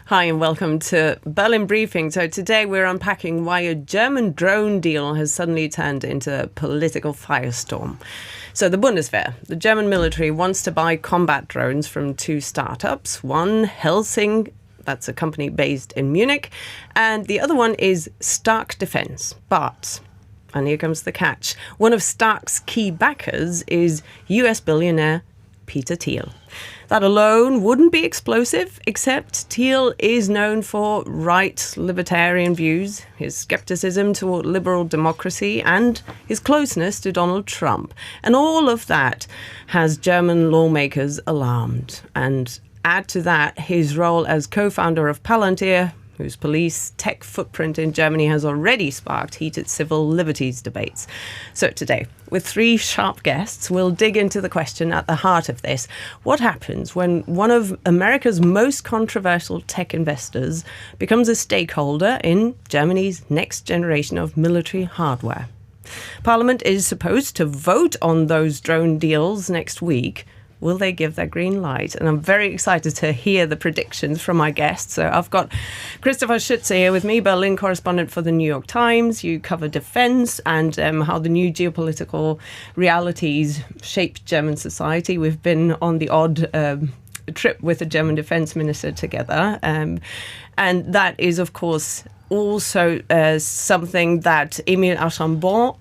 Hi and welcome to Berlin Briefing. So today we're unpacking why a German drone deal has suddenly turned into a political firestorm. So the Bundeswehr, the German military, wants to buy combat drones from two startups. One, Helsing, that's a company based in Munich, and the other one is Stark Defense. But, and here comes the catch, one of Stark's key backers is US billionaire Peter Thiel. That alone wouldn't be explosive, except Thiel is known for right libertarian views, his skepticism toward liberal democracy, and his closeness to Donald Trump. And all of that has German lawmakers alarmed. And add to that his role as co-founder of Palantir, whose police tech footprint in Germany has already sparked heated civil liberties debates. So today, with three sharp guests, we'll dig into the question at the heart of this. What happens when one of America's most controversial tech investors becomes a stakeholder in Germany's next generation of military hardware? Parliament is supposed to vote on those drone deals next week. Will they give their green light? And I'm very excited to hear the predictions from my guests. So I've got Christopher Schuetze here with me, Berlin correspondent for the New York Times. You cover defense and how the new geopolitical realities shape German society. We've been on the odd trip with the German defense minister together. And that is, of course, also something that Emil Archambault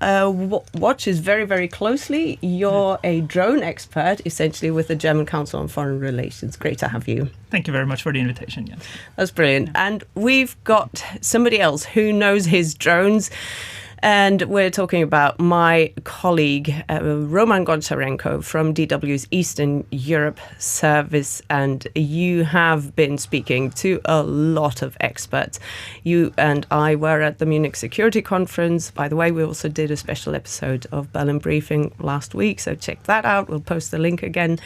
watches very, very closely. You're a drone expert, essentially, with the German Council on Foreign Relations. Great to have you. Thank you very much for the invitation, Jens. That's brilliant. And we've got somebody else who knows his drones. And we're talking about my colleague, Roman Goncharenko from DW's Eastern Europe service. And you have been speaking to a lot of experts. You and I were at the Munich Security Conference. By the way, we also did a special episode of Berlin Briefing last week. So check that out. We'll post the link again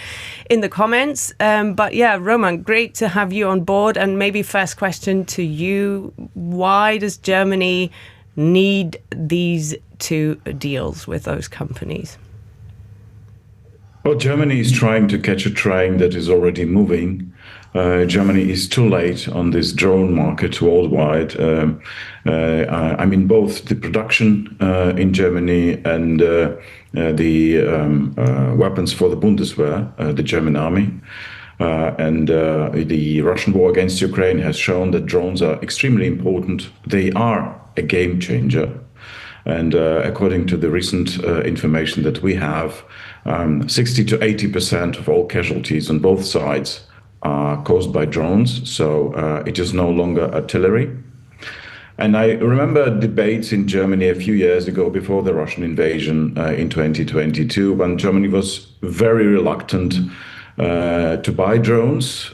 in the comments. But yeah, Roman, great to have you on board. And maybe first question to you. Why does Germany need these two deals with those companies? Well, Germany is trying to catch a train that is already moving. Germany is too late on this drone market worldwide. I mean, both the production in Germany and the weapons for the Bundeswehr, the German army. And the Russian war against Ukraine has shown that drones are extremely important. They are a game changer. And according to the recent information that we have, 60 to 80% of all casualties on both sides are caused by drones. So it is no longer artillery. And I remember debates in Germany a few years ago before the Russian invasion in 2022, when Germany was very reluctant to buy drones,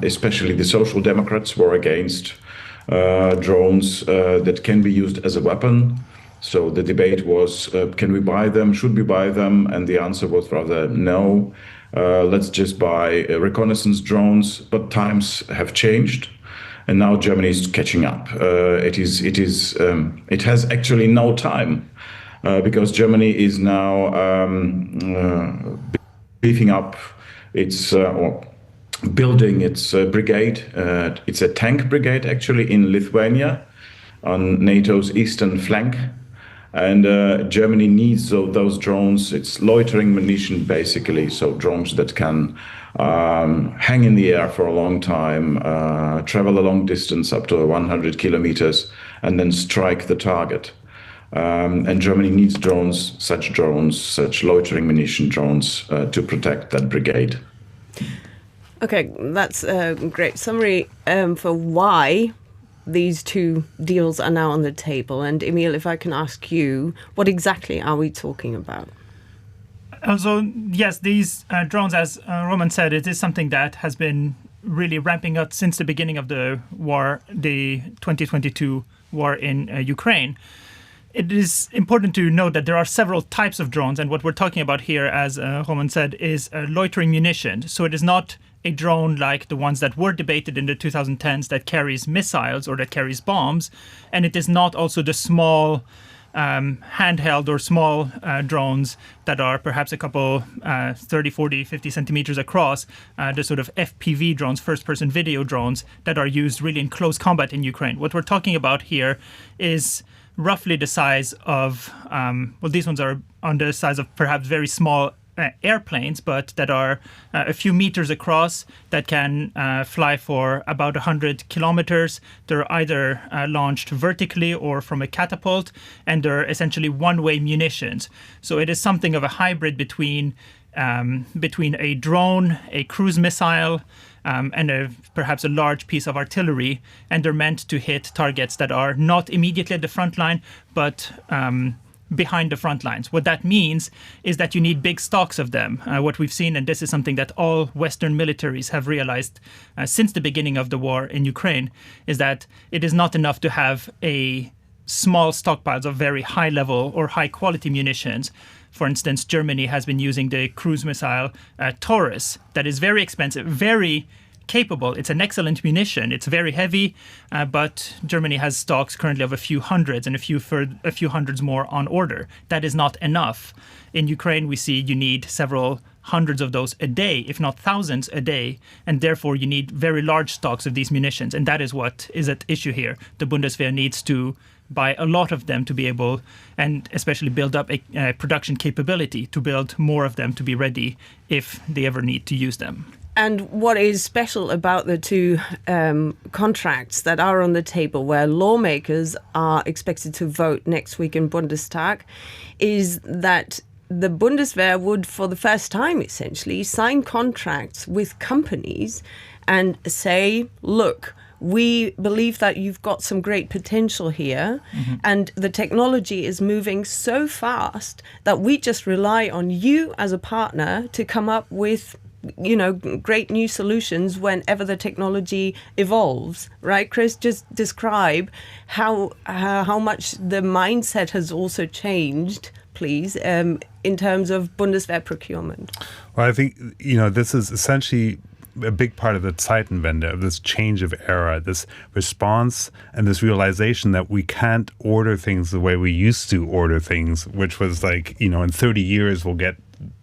especially the Social Democrats were against drones that can be used as a weapon. So the debate was, can we buy them? Should we buy them? And the answer was rather no. Let's just buy reconnaissance drones. But times have changed, and now Germany is catching up. It has actually no time because Germany is now beefing up its building its brigade. It's a tank brigade, actually, in Lithuania on NATO's eastern flank. And Germany needs those drones. It's loitering munition, basically, so drones that can hang in the air for a long time, travel a long distance, up to 100 kilometers, and then strike the target. And Germany needs drones, such loitering munition drones to protect that brigade. Okay, that's a great summary for why these two deals are now on the table. And Emil, if I can ask you, what exactly are we talking about? Also, yes, these drones, as Roman said, it is something that has been really ramping up since the beginning of the war, the 2022 war in Ukraine. It is important to note that there are several types of drones, and what we're talking about here, as Roman said, is loitering munition. So it is not a drone like the ones that were debated in the 2010s that carries missiles or that carries bombs, and it is not also the small handheld or small drones that are perhaps a couple 30, 40, 50 centimeters across, the sort of FPV drones, first-person video drones, that are used really in close combat in Ukraine. What we're talking about here is roughly the size of, these ones are on the size of perhaps very small airplanes, but that are a few meters across, that can fly for about 100 kilometers. They're either launched vertically or from a catapult, and they're essentially one-way munitions. So it is something of a hybrid between a drone, a cruise missile, and perhaps a large piece of artillery, and they're meant to hit targets that are not immediately at the front line, but behind the front lines. What that means is that you need big stocks of them. What we've seen, and this is something that all Western militaries have realized since the beginning of the war in Ukraine, is that it is not enough to have a small stockpiles of very high level or high quality munitions. For instance, Germany has been using the cruise missile Taurus, that is very expensive, very capable. It's an excellent munition. It's very heavy, but Germany has stocks currently of a few hundreds and a few hundreds more on order. That is not enough. In Ukraine, we see you need several hundreds of those a day, if not thousands a day, and therefore you need very large stocks of these munitions, and that is what is at issue here. The Bundeswehr needs to buy a lot of them to be able, and especially build up a production capability to build more of them to be ready if they ever need to use them. And what is special about the two contracts that are on the table, where lawmakers are expected to vote next week in Bundestag, is that the Bundeswehr would, for the first time, essentially, sign contracts with companies and say, look, we believe that you've got some great potential here, and the technology is moving so fast that we just rely on you as a partner to come up with great new solutions whenever the technology evolves, right? Chris, just describe how much the mindset has also changed, please, in terms of Bundeswehr procurement. Well, I think, this is essentially a big part of the Zeitenwende, of this change of era, this response and this realization that we can't order things the way we used to order things, which was like, in 30 years we'll get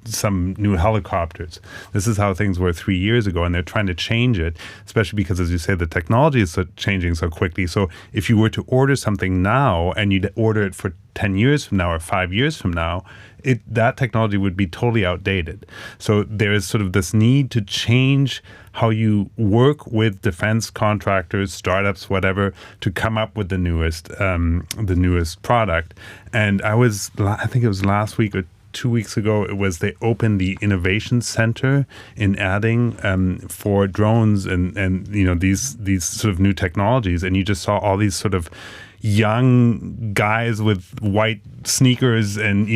some new helicopters. This is how things were 3 years ago, and they're trying to change it, especially because, as you say, the technology is changing so quickly. So if you were to order something now and you'd order it for 10 years from now or 5 years from now, that technology would be totally outdated. So there is sort of this need to change how you work with defense contractors, startups, whatever, to come up with the newest product. And I think it was last week or 2 weeks ago, they opened the innovation center in Erding for drones and these sort of new technologies, and you just saw all these sort of young guys with white sneakers and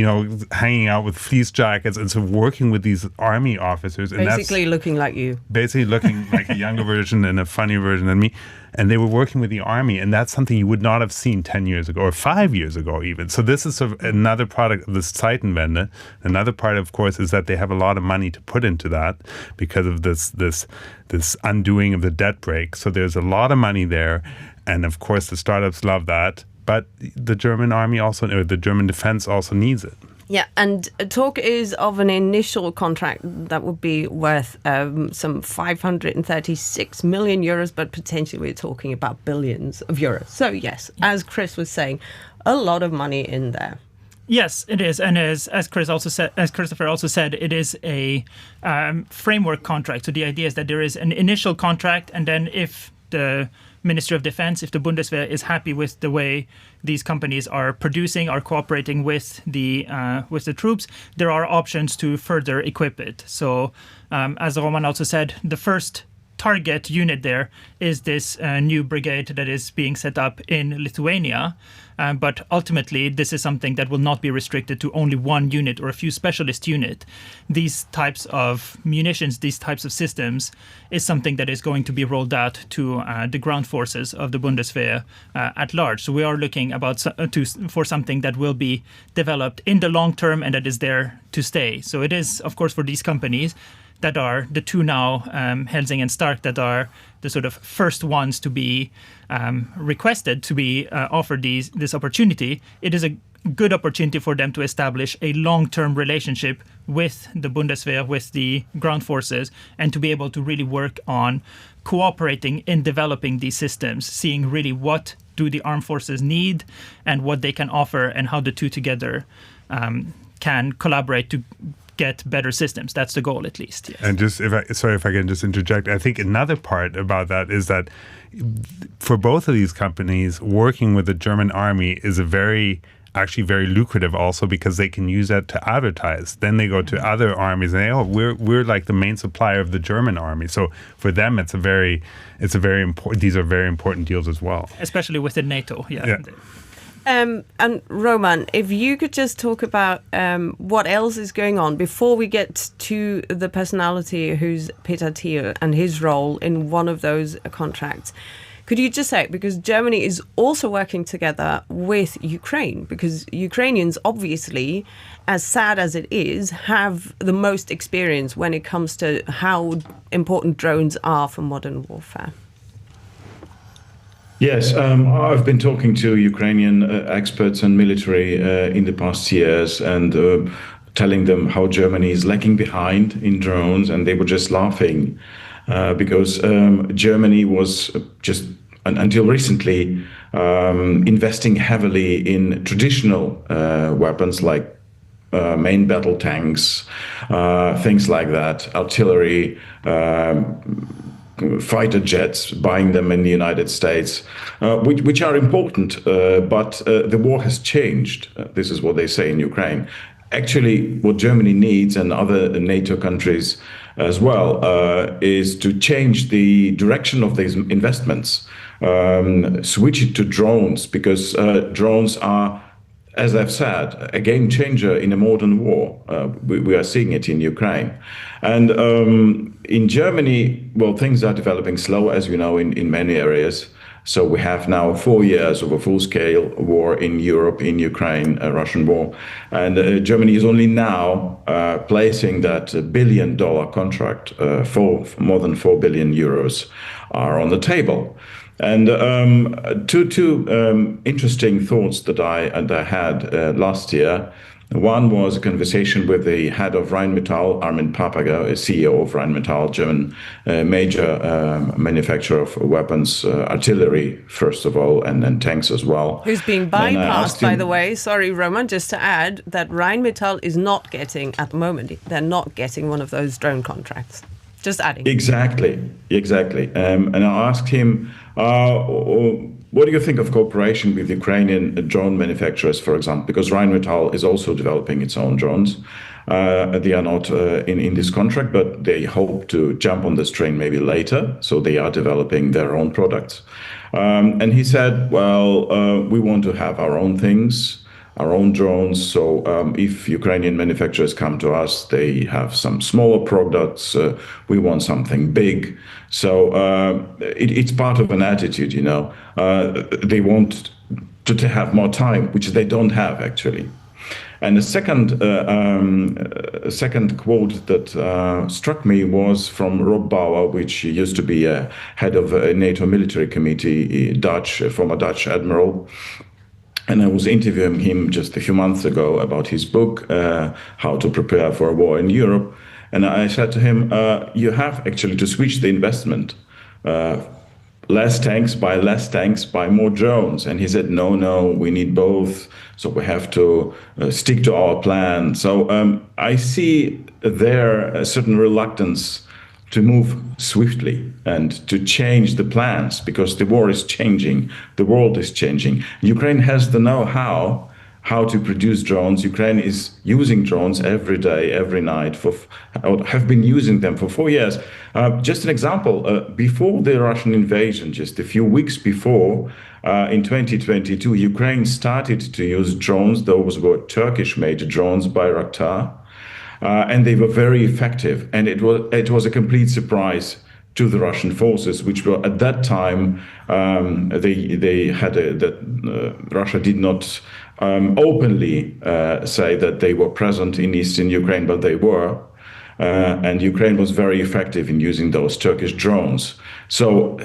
hanging out with fleece jackets and so working with these army officers, and basically looking like you, basically looking like a younger version and a funnier version than me. And they were working with the army, and that's something you would not have seen 10 years ago or 5 years ago even. So this is sort of another product of this Zeitenwende. Another part, of course, is that they have a lot of money to put into that because of this undoing of the debt brake. So there's a lot of money there, and of course the startups love that. But the German army or the German defense also needs it. Yeah, and talk is of an initial contract that would be worth some 536 million euros, but potentially we're talking about billions of euros. So yes, as Chris was saying, a lot of money in there. Yes, it is, and as Christopher also said, it is a framework contract. So the idea is that there is an initial contract, and then if the Ministry of Defense, if the Bundeswehr is happy with the way these companies are cooperating with the troops, there are options to further equip it. So, as Roman also said, the first target unit there is this new brigade that is being set up in Lithuania. But ultimately, this is something that will not be restricted to only one unit or a few specialist units. These types of munitions, these types of systems, is something that is going to be rolled out to the ground forces of the Bundeswehr at large. So we are looking for something that will be developed in the long term and that is there to stay. So it is, of course, for these companies that are the two now, Helsing and Stark, that are the sort of first ones to be requested to be offered this opportunity. It is good opportunity for them to establish a long-term relationship with the Bundeswehr, with the ground forces, and to be able to really work on cooperating in developing these systems, seeing really what do the armed forces need and what they can offer, and how the two together can collaborate to get better systems. That's the goal, at least. Yes. And just if I can just interject, I think another part about that is that for both of these companies, working with the German army is actually very lucrative also, because they can use that to advertise. Then they go to other armies and they, we're like the main supplier of the German army. So for them, it's a very important. These are very important deals as well, especially within NATO. Yeah. And Roman, if you could just talk about what else is going on before we get to the personality who's Peter Thiel and his role in one of those contracts. Could you just say, because Germany is also working together with Ukraine, because Ukrainians obviously, as sad as it is, have the most experience when it comes to how important drones are for modern warfare. Yes, I've been talking to Ukrainian experts and military in the past years and telling them how Germany is lagging behind in drones, and they were just laughing because Germany was just, until recently, investing heavily in traditional weapons like main battle tanks, things like that, artillery, fighter jets, buying them in the United States, which are important, but the war has changed. This is what they say in Ukraine. Actually, what Germany needs, and other NATO countries as well, is to change the direction of these investments, switch it to drones, because drones are, as I've said, a game changer in a modern war. We are seeing it in Ukraine. And in Germany, well, things are developing slow, as you know, in many areas. So we have now 4 years of a full-scale war in Europe, in Ukraine, a Russian war. And Germany is only now placing that $1 billion contract for more than 4 billion euros are on the table. And two interesting thoughts that I had last year. One was a conversation with the head of Rheinmetall, Armin Papager, CEO of Rheinmetall, German major manufacturer of weapons, artillery, first of all, and then tanks as well. Who's being bypassed, by the way. Sorry, Roman, just to add that Rheinmetall is not getting, at the moment, they're not getting one of those drone contracts. Just adding. Exactly. And I asked him, what do you think of cooperation with Ukrainian drone manufacturers, for example? Because Rheinmetall is also developing its own drones. They are not in this contract, but they hope to jump on this train maybe later. So they are developing their own products. And he said, well, we want to have our own things, our own drones. So if Ukrainian manufacturers come to us, they have some smaller products. We want something big. So it's part of an attitude, you know. They want to have more time, which they don't have, actually. And the second quote that struck me was from Rob Bauer, which used to be head of a NATO military committee, former Dutch admiral. And I was interviewing him just a few months ago about his book, How to Prepare for a War in Europe. And I said to him, you have actually to switch the investment. Less tanks, buy more drones. And he said, no, we need both. So we have to stick to our plan. So I see there a certain reluctance to move swiftly and to change the plans, because the war is changing, the world is changing. Ukraine has the know-how to produce drones. Ukraine is using drones every day, every night, have been using them for 4 years. Just an example, before the Russian invasion, just a few weeks before, in 2022, Ukraine started to use drones. Those were Turkish-made drones, Bayraktar. And they were very effective, and it was a complete surprise to the Russian forces, which were at that time Russia did not openly say that they were present in eastern Ukraine, but they were, and Ukraine was very effective in using those Turkish drones. So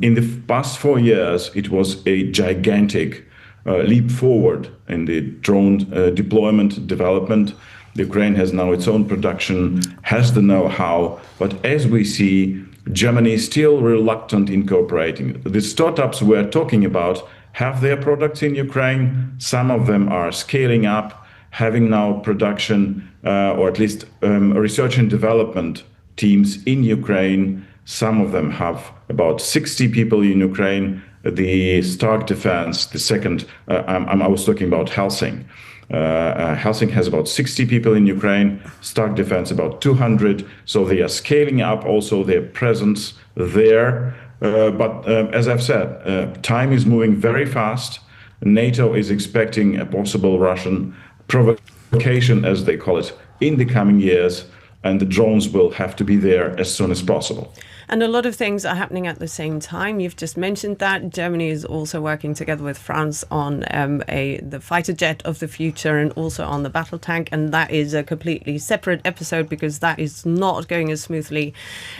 in the past 4 years, it was a gigantic leap forward in the drone deployment, development. Ukraine has now its own production, has the know-how, but as we see, Germany is still reluctant in cooperating. The startups we're talking about have their products in Ukraine. Some of them are scaling up, having now production or at least research and development teams in Ukraine. Some of them have about 60 people in Ukraine. The Stark Defense, the second, I was talking about Helsing. Helsing has about 60 people in Ukraine, Stark Defense about 200. So they are scaling up also their presence there. But as I've said, time is moving very fast. NATO is expecting a possible Russian provocation, as they call it, in the coming years, and the drones will have to be there as soon as possible. And a lot of things are happening at the same time. You've just mentioned that Germany is also working together with France on the fighter jet of the future and also on the battle tank. And that is a completely separate episode because that is not going as smoothly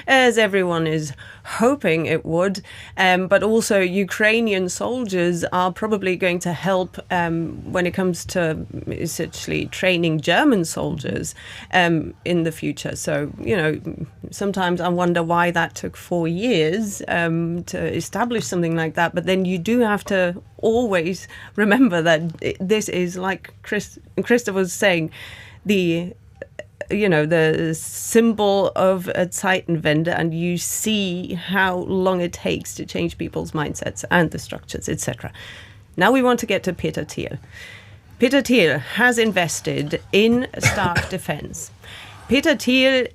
as everyone is hoping it would. But also Ukrainian soldiers are probably going to help when it comes to essentially training German soldiers in the future. So, you know, sometimes I wonder why that took 4 years to establish something like that. But then you do have to always remember that this is, like Christoph was saying, the symbol of a Zeitenwende, and you see how long it takes to change people's mindsets and the structures, etc. Now we want to get to Peter Thiel. Peter Thiel has invested in Stark Defense. Peter Thiel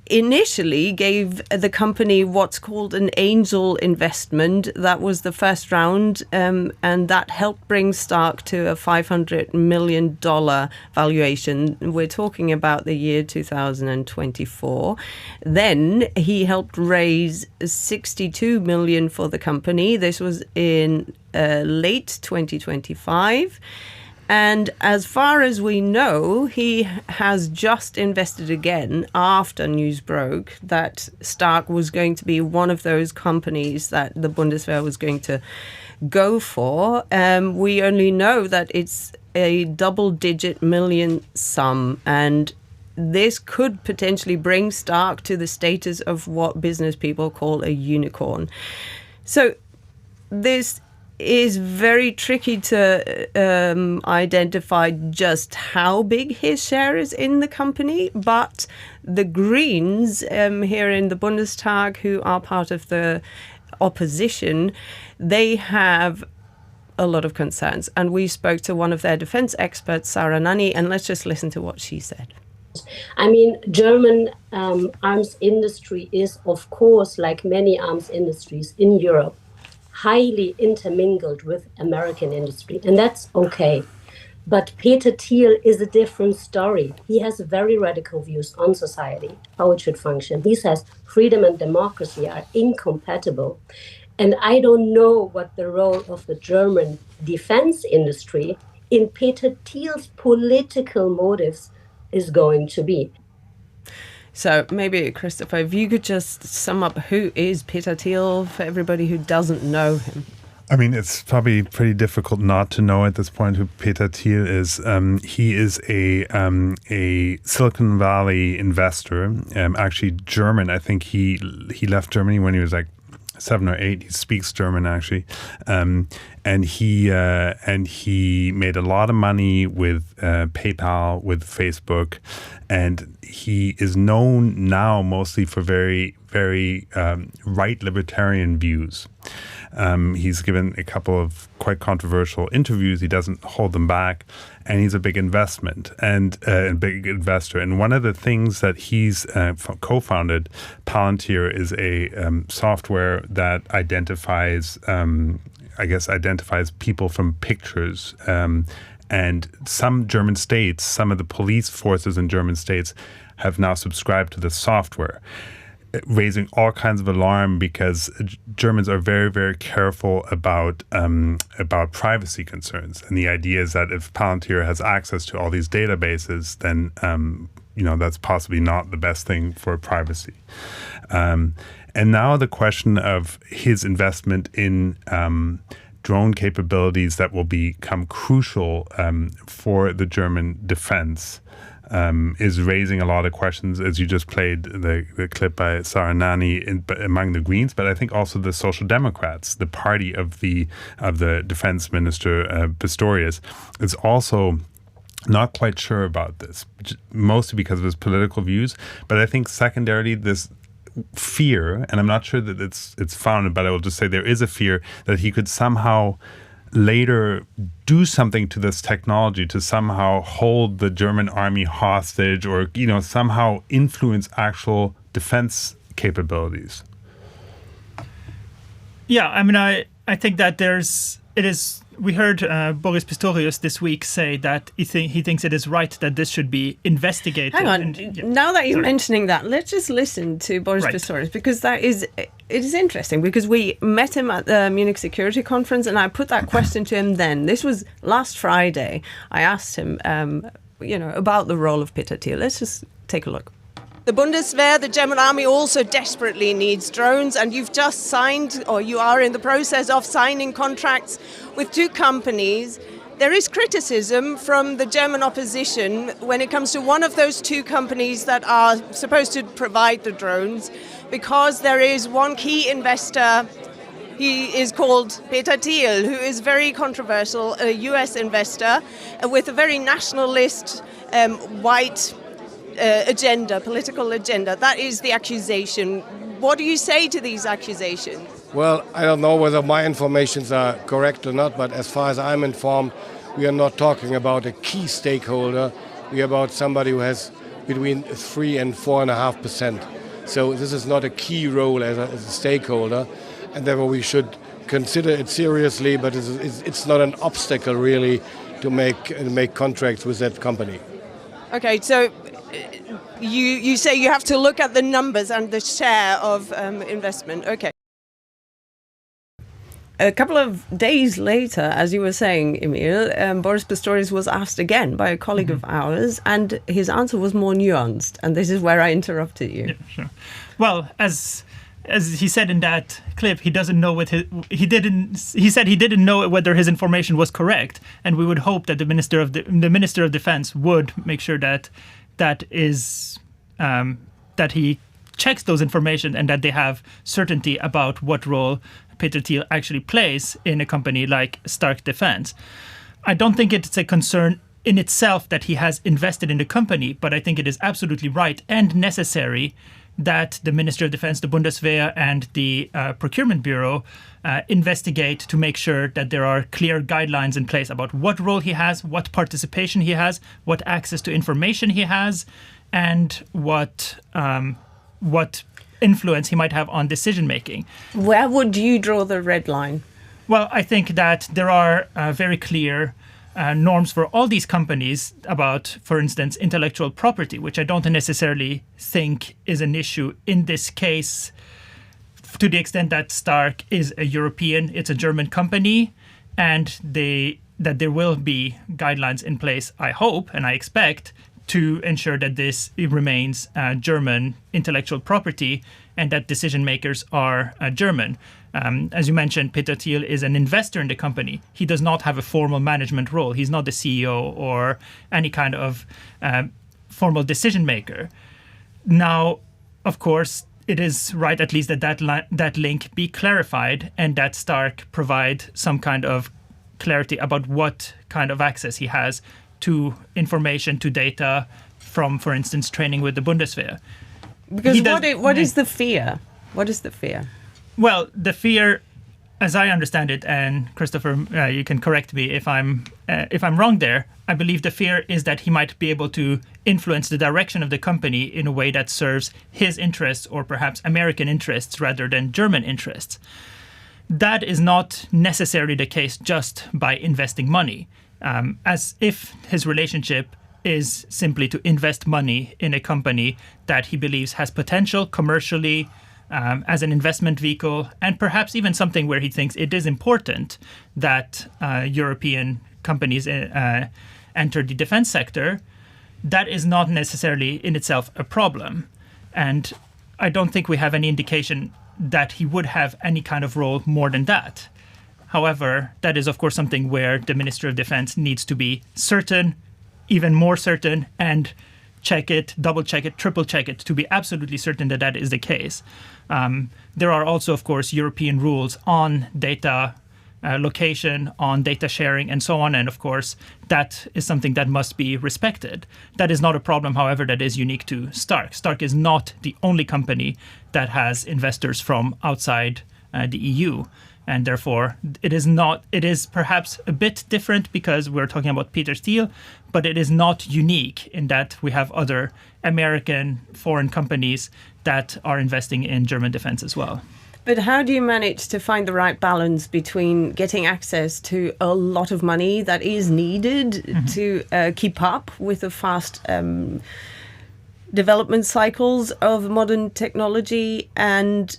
initially gave the company what's called an angel investment. That was the first round, and that helped bring Stark to a $500 million valuation. We're talking about the year 2024. Then he helped raise $62 million for the company. This was in late 2025. And as far as we know, he has just invested again after news broke that Stark was going to be one of those companies that the Bundeswehr was going to go for. We only know that it's a double-digit million sum, and this could potentially bring Stark to the status of what business people call a unicorn. So this is very tricky to identify just how big his share is in the company, but the Greens here in the Bundestag, who are part of the opposition, they have a lot of concerns. And we spoke to one of their defense experts, Sarah Nanni, and let's just listen to what she said. I mean, German arms industry is, of course, like many arms industries in Europe, highly intermingled with American industry, and that's okay. But Peter Thiel is a different story. He has very radical views on society, how it should function. He says freedom and democracy are incompatible. And I don't know what the role of the German defense industry in Peter Thiel's political motives is going to be. So maybe, Christopher, if you could just sum up who is Peter Thiel for everybody who doesn't know him. I mean, it's probably pretty difficult not to know at this point who Peter Thiel is. He is a Silicon Valley investor, actually German. I think he left Germany when he was like 7 or 8. He speaks German, actually, and he made a lot of money with PayPal, with Facebook, and he is known now mostly for very, very right libertarian views. He's given a couple of quite controversial interviews. He doesn't hold them back, and he's a big investment and a big investor. And one of the things that he's co-founded, Palantir, is a software that identifies people from pictures. And some German states, some of the police forces in German states have now subscribed to the software, raising all kinds of alarm because Germans are very, very careful about privacy concerns. And the idea is that if Palantir has access to all these databases, then that's possibly not the best thing for privacy. And now the question of his investment in drone capabilities that will become crucial for the German defense is raising a lot of questions, as you just played the clip by Saranani among the Greens, but I think also the Social Democrats, the party of the Defense Minister Pistorius, is also not quite sure about this, mostly because of his political views. But I think secondarily, this fear, and I'm not sure that it's founded, but I will just say there is a fear that he could somehow later do something to this technology to somehow hold the German army hostage, or somehow influence actual defense capabilities. Yeah, I mean, I think that we heard Boris Pistorius this week say that he thinks it is right that this should be investigated. Hang on, now that you're mentioning that, let's just listen to Boris Pistorius, because it is interesting, because we met him at the Munich Security Conference, and I put that question to him then. This was last Friday. I asked him, about the role of Peter Thiel. Let's just take a look. The Bundeswehr, the German army, also desperately needs drones, and you've just signed, or you are in the process of signing contracts with 2 companies. There is criticism from the German opposition when it comes to one of those 2 companies that are supposed to provide the drones, because there is one key investor. He is called Peter Thiel, who is very controversial, a US investor with a very nationalist, white political agenda. That is the accusation. What do you say to these accusations? Well, I don't know whether my informations are correct or not, but as far as I'm informed, we are not talking about a key stakeholder. We are about somebody who has between 3 and 4.5%. So this is not a key role as a stakeholder, and therefore we should consider it seriously, but it's not an obstacle really to make contracts with that company. Okay, so you say you have to look at the numbers and the share of investment. Okay. A couple of days later, as you were saying, Emil, Boris Pistorius was asked again by a colleague of ours, and his answer was more nuanced. And this is where I interrupted you. Yeah, sure. Well, as he said in that clip, he doesn't know he said he didn't know whether his information was correct, and we would hope that the Minister of Defense would make sure that he checks those information and that they have certainty about what role Peter Thiel actually plays in a company like Stark Defense. I don't think it's a concern in itself that he has invested in the company, but I think it is absolutely right and necessary that the Ministry of Defense, the Bundeswehr, and the Procurement Bureau investigate to make sure that there are clear guidelines in place about what role he has, what participation he has, what access to information he has, and what influence he might have on decision making. Where would you draw the red line? Well, I think that there are very clear norms for all these companies about, for instance, intellectual property, which I don't necessarily think is an issue in this case, to the extent that Stark is a European, it's a German company, and that there will be guidelines in place, I hope, and I expect, to ensure that this remains German intellectual property and that decision makers are German. As you mentioned, Peter Thiel is an investor in the company. He does not have a formal management role. He's not the CEO or any kind of formal decision maker. Now, of course, it is right at least that link be clarified and that Stark provide some kind of clarity about what kind of access he has to information, to data from, for instance, training with the Bundeswehr. Because what is the fear? What is the fear? Well, the fear, as I understand it, and Christopher, you can correct me if I'm wrong there, I believe the fear is that he might be able to influence the direction of the company in a way that serves his interests or perhaps American interests rather than German interests. That is not necessarily the case just by investing money. As if his relationship is simply to invest money in a company that he believes has potential commercially, as an investment vehicle, and perhaps even something where he thinks it is important that European companies enter the defense sector, that is not necessarily in itself a problem. And I don't think we have any indication that he would have any kind of role more than that. However, that is, of course, something where the Ministry of Defense needs to be certain, even more certain, and check it, double check it, triple check it to be absolutely certain that that is the case. There are also, of course, European rules on data location, on data sharing, and so on. And of course, that is something that must be respected. That is not a problem, however, that is unique to Stark. Stark is not the only company that has investors from outside the EU. And therefore, it is perhaps a bit different because we're talking about Peter Thiel, but it is not unique in that we have other American foreign companies that are investing in German defense as well. But how do you manage to find the right balance between getting access to a lot of money that is needed to keep up with the fast development cycles of modern technology and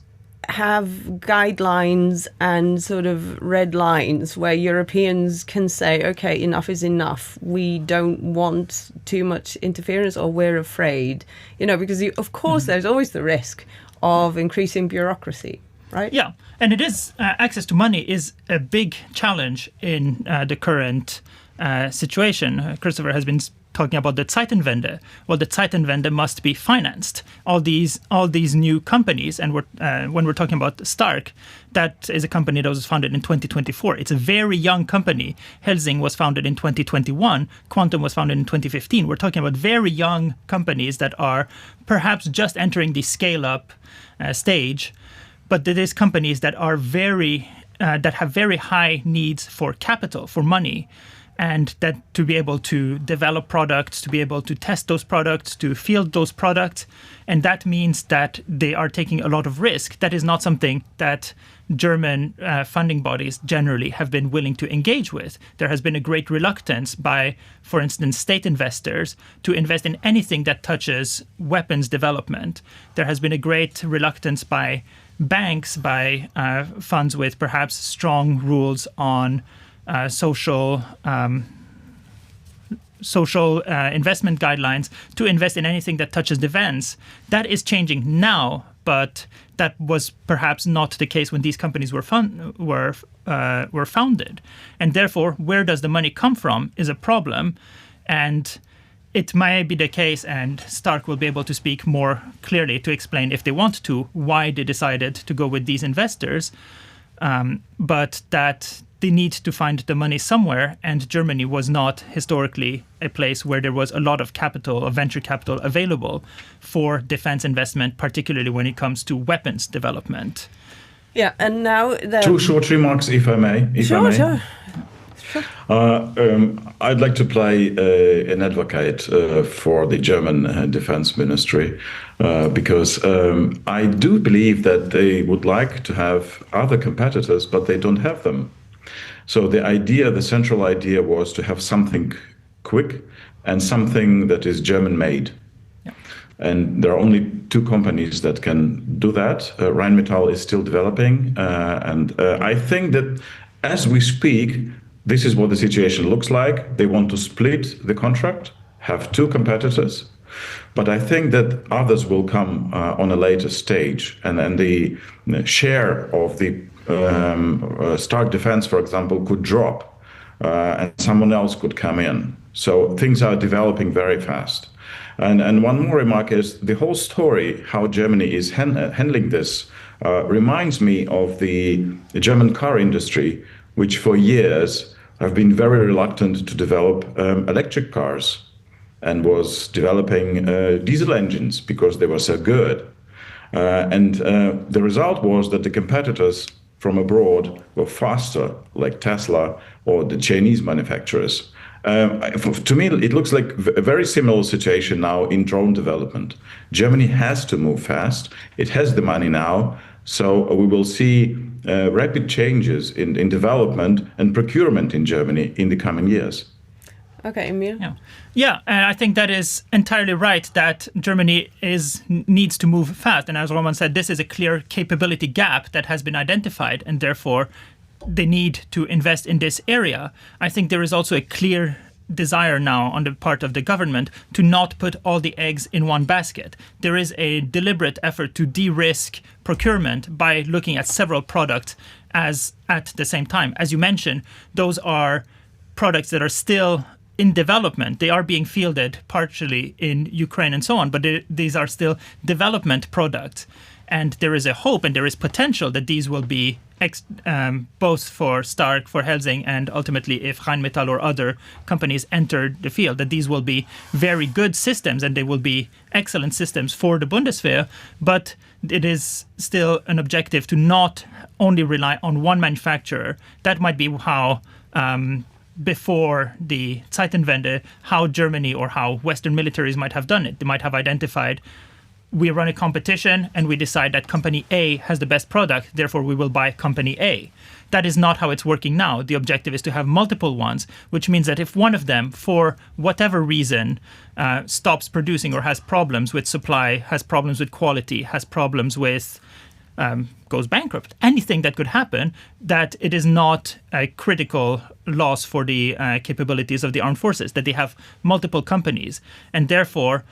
have guidelines and sort of red lines where Europeans can say, okay, enough is enough. We don't want too much interference, or we're afraid, because of course there's always the risk of increasing bureaucracy, right? Yeah, and it is access to money is a big challenge in the current situation. Christopher has been talking about the Zeitenwende. Well, the Zeitenwende must be financed. All these new companies, and when we're talking about Stark, that is a company that was founded in 2024. It's a very young company. Helsing was founded in 2021. Quantum was founded in 2015. We're talking about very young companies that are perhaps just entering the scale-up stage, but it is companies that are that have very high needs for capital, for money. And that to be able to develop products, to be able to test those products, to field those products. And that means that they are taking a lot of risk. That is not something that German funding bodies generally have been willing to engage with. There has been a great reluctance by, for instance, state investors to invest in anything that touches weapons development. There has been a great reluctance by banks, by funds with perhaps strong rules on social investment guidelines to invest in anything that touches defense. That is changing now, but that was perhaps not the case when these companies were founded. And therefore, where does the money come from is a problem. And it may be the case, and Stark will be able to speak more clearly to explain, if they want to, why they decided to go with these investors, but that they need to find the money somewhere, and Germany was not historically a place where there was a lot of capital, of venture capital available for defense investment, particularly when it comes to weapons development. Yeah, and now... Two short remarks, if I may. Sure. I'd like to play an advocate for the German Defense Ministry because I do believe that they would like to have other competitors, but they don't have them. So the central idea was to have something quick and something that is German-made. Yeah. And there are only two companies that can do that. Rheinmetall is still developing. And I think that as we speak, this is what the situation looks like. They want to split the contract, have two competitors. But I think that others will come on a later stage. And the share of the Stark Defense, for example, could drop and someone else could come in. So things are developing very fast. And one more remark is the whole story, how Germany is handling this, reminds me of the German car industry, which for years have been very reluctant to develop electric cars and was developing diesel engines because they were so good. And the result was that the competitors from abroad were faster, like Tesla or the Chinese manufacturers. To me, it looks like a very similar situation now in drone development. Germany has to move fast. It has the money now. So we will see rapid changes in development and procurement in Germany in the coming years. Okay, Emil. Yeah, and I think that is entirely right, that Germany needs to move fast. And as Roman said, this is a clear capability gap that has been identified, and therefore they need to invest in this area. I think there is also a clear desire now on the part of the government to not put all the eggs in one basket. There is a deliberate effort to de-risk procurement by looking at several products as at the same time. As you mentioned, those are products that are still in development. They are being fielded partially in Ukraine and so on, but these are still development products. And there is a hope and there is potential that these will be both for Stark, for Helsing, and ultimately if Rheinmetall or other companies enter the field, that these will be very good systems and they will be excellent systems for the Bundeswehr. But it is still an objective to not only rely on one manufacturer. That might be how before the Zeitenwende, how Germany or how Western militaries might have done it. They might have identified, we run a competition and we decide that company A has the best product, therefore we will buy company A. That is not how it's working now. The objective is to have multiple ones, which means that if one of them, for whatever reason, stops producing or has problems with supply, has problems with quality, has problems with goes bankrupt, anything that could happen, that it is not a critical loss for the capabilities of the armed forces, that they have multiple companies. And therefore,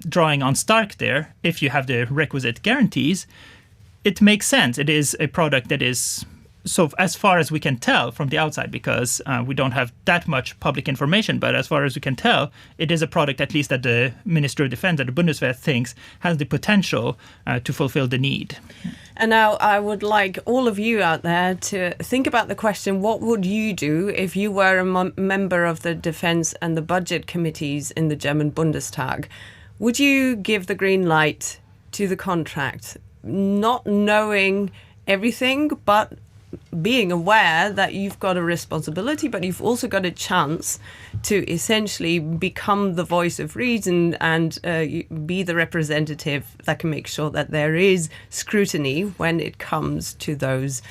drawing on Stark there, if you have the requisite guarantees, it makes sense. It is a product that is, so as far as we can tell from the outside, because we don't have that much public information, but as far as we can tell, it is a product at least that the Ministry of Defense, that the Bundeswehr thinks has the potential to fulfill the need. And now I would like all of you out there to think about the question, what would you do if you were a member of the Defense and the Budget Committees in the German Bundestag? Would you give the green light to the contract, not knowing everything, but being aware that you've got a responsibility, but you've also got a chance to essentially become the voice of reason and be the representative that can make sure that there is scrutiny when it comes to those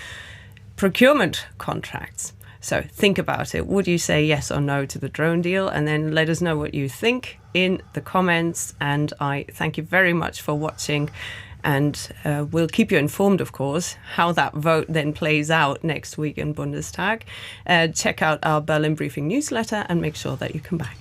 procurement contracts? So think about it. Would you say yes or no to the drone deal? And then let us know what you think in the comments. And I thank you very much for watching. And we'll keep you informed, of course, how that vote then plays out next week in Bundestag. Check out our Berlin Briefing newsletter and make sure that you come back.